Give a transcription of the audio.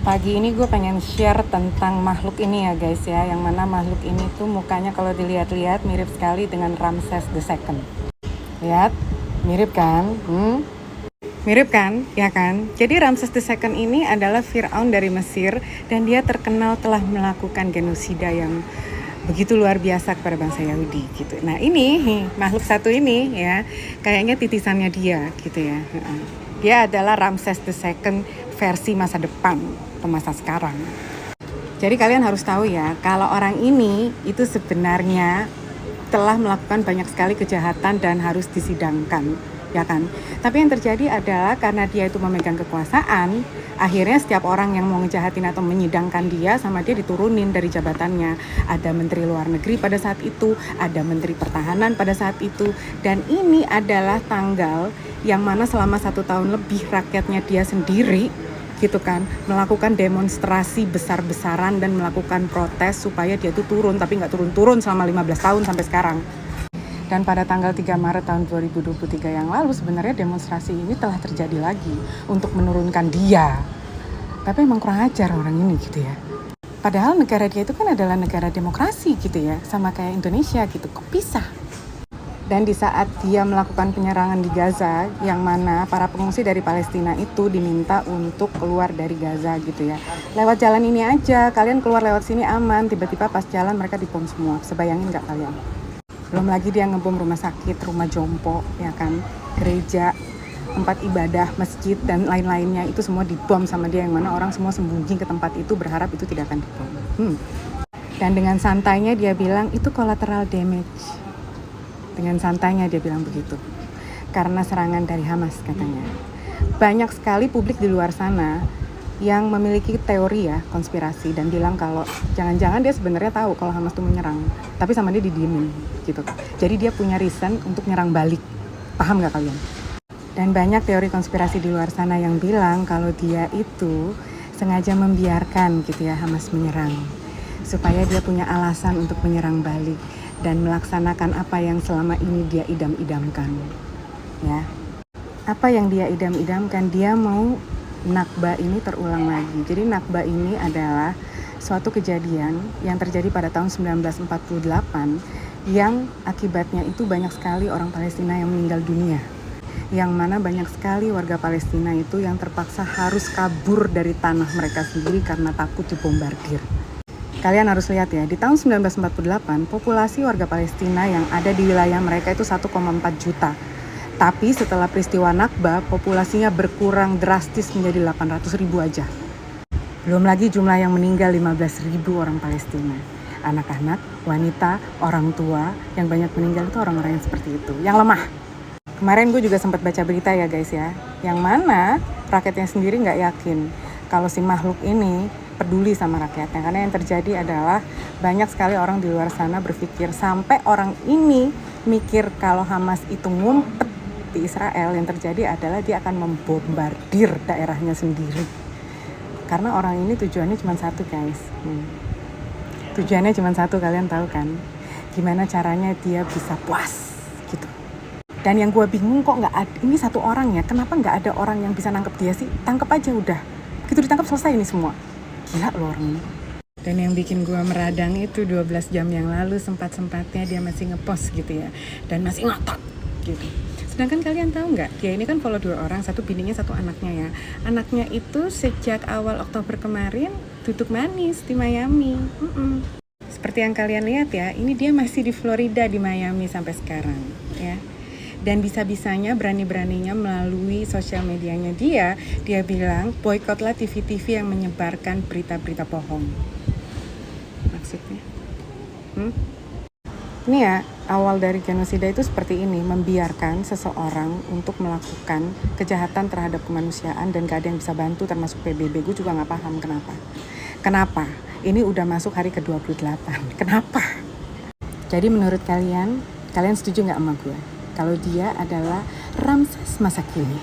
Pagi ini gue pengen share tentang makhluk ini ya guys ya. Yang mana makhluk ini tuh mukanya kalau dilihat-lihat mirip sekali dengan Ramses II. Lihat, mirip kan? Mirip kan? Ya kan? Jadi Ramses II ini adalah Firaun dari Mesir. Dan dia terkenal telah melakukan genosida yang begitu luar biasa kepada bangsa Yahudi gitu. Nah ini makhluk satu ini ya, kayaknya titisannya dia gitu ya. Dia adalah Ramses II versi masa depan atau masa sekarang. Jadi kalian harus tahu ya, kalau orang ini itu sebenarnya telah melakukan banyak sekali kejahatan dan harus disidangkan, ya kan? Tapi yang terjadi adalah karena dia itu memegang kekuasaan, akhirnya setiap orang yang mau ngejahatin atau menyidangkan dia sama dia diturunin dari jabatannya. Ada menteri luar negeri pada saat itu, ada menteri pertahanan pada saat itu, dan ini adalah tanggal yang mana selama 1 tahun lebih rakyatnya dia sendiri gitu kan, melakukan demonstrasi besar-besaran dan melakukan protes supaya dia tuh turun, tapi nggak turun-turun selama 15 tahun sampai sekarang. Dan pada tanggal 3 Maret tahun 2023 yang lalu sebenarnya demonstrasi ini telah terjadi lagi untuk menurunkan dia. Tapi emang kurang ajar orang ini gitu ya. Padahal negara dia itu kan adalah negara demokrasi gitu ya, sama kayak Indonesia gitu, kok pisah? Dan di saat dia melakukan penyerangan di Gaza, yang mana para pengungsi dari Palestina itu diminta untuk keluar dari Gaza gitu ya. Lewat jalan ini aja, kalian keluar lewat sini aman, tiba-tiba pas jalan mereka dibom semua. Sebayangin nggak kalian? Belum lagi dia ngebom rumah sakit, rumah jompo, ya kan, gereja, tempat ibadah, masjid, dan lain-lainnya. Itu semua dibom sama dia, yang mana orang semua sembunyi ke tempat itu berharap itu tidak akan dibom. Dan dengan santainya dia bilang, itu collateral damage. Dengan santainya dia bilang begitu. Karena serangan dari Hamas katanya. Banyak sekali publik di luar sana yang memiliki teori ya, konspirasi, dan bilang kalau jangan-jangan dia sebenarnya tahu kalau Hamas tuh menyerang, tapi sama dia didiemin gitu. Jadi dia punya reason untuk nyerang balik. Paham gak kalian? Dan banyak teori konspirasi di luar sana yang bilang kalau dia itu sengaja membiarkan gitu ya Hamas menyerang, supaya dia punya alasan untuk menyerang balik dan melaksanakan apa yang selama ini dia idam-idamkan. Ya. Apa yang dia idam-idamkan, dia mau Nakba ini terulang lagi. Jadi Nakba ini adalah suatu kejadian yang terjadi pada tahun 1948 yang akibatnya itu banyak sekali orang Palestina yang meninggal dunia. Yang mana banyak sekali warga Palestina itu yang terpaksa harus kabur dari tanah mereka sendiri karena takut dibombardir. Kalian harus lihat ya, di tahun 1948 populasi warga Palestina yang ada di wilayah mereka itu 1,4 juta. Tapi setelah peristiwa Nakba, populasinya berkurang drastis menjadi 800.000 aja. Belum lagi jumlah yang meninggal 15.000 orang Palestina. Anak-anak, wanita, orang tua, yang banyak meninggal itu orang-orang yang seperti itu, yang lemah. Kemarin gue juga sempat baca berita ya guys ya, yang mana rakyatnya sendiri nggak yakin kalau si makhluk ini peduli sama rakyatnya. Karena yang terjadi adalah banyak sekali orang di luar sana berpikir, sampai orang ini mikir kalau Hamas itu ngumpet di Israel, yang terjadi adalah dia akan membombardir daerahnya sendiri. Karena orang ini tujuannya cuma satu guys. Tujuannya cuma satu, kalian tahu kan? Gimana caranya dia bisa puas gitu. Dan yang gue bingung kok nggak ada, ini satu orang ya, kenapa nggak ada orang yang bisa nangkep dia sih? Tangkep aja udah. Begitu ditangkap selesai ini semua. Gila loh orang ini. Dan yang bikin gue meradang itu 12 jam yang lalu sempat-sempatnya dia masih ngepost gitu ya. Dan masih ngotot gitu. Sedangkan kalian tahu nggak, dia ini kan follow 2 orang, satu bininya, satu anaknya ya. Anaknya itu sejak awal Oktober kemarin duduk manis di Miami. Seperti yang kalian lihat ya, ini dia masih di Florida, di Miami sampai sekarang ya. Dan bisa-bisanya, berani-beraninya melalui sosial medianya dia bilang boikotlah TV-TV yang menyebarkan berita-berita bohong. Maksudnya? Ini ya, awal dari genosida itu seperti ini, membiarkan seseorang untuk melakukan kejahatan terhadap kemanusiaan dan gak ada yang bisa bantu termasuk PBB. Gue juga gak paham kenapa. Ini udah masuk hari ke-28. Kenapa? Jadi menurut kalian setuju gak sama gue? Kalau dia adalah Ramses masa kini.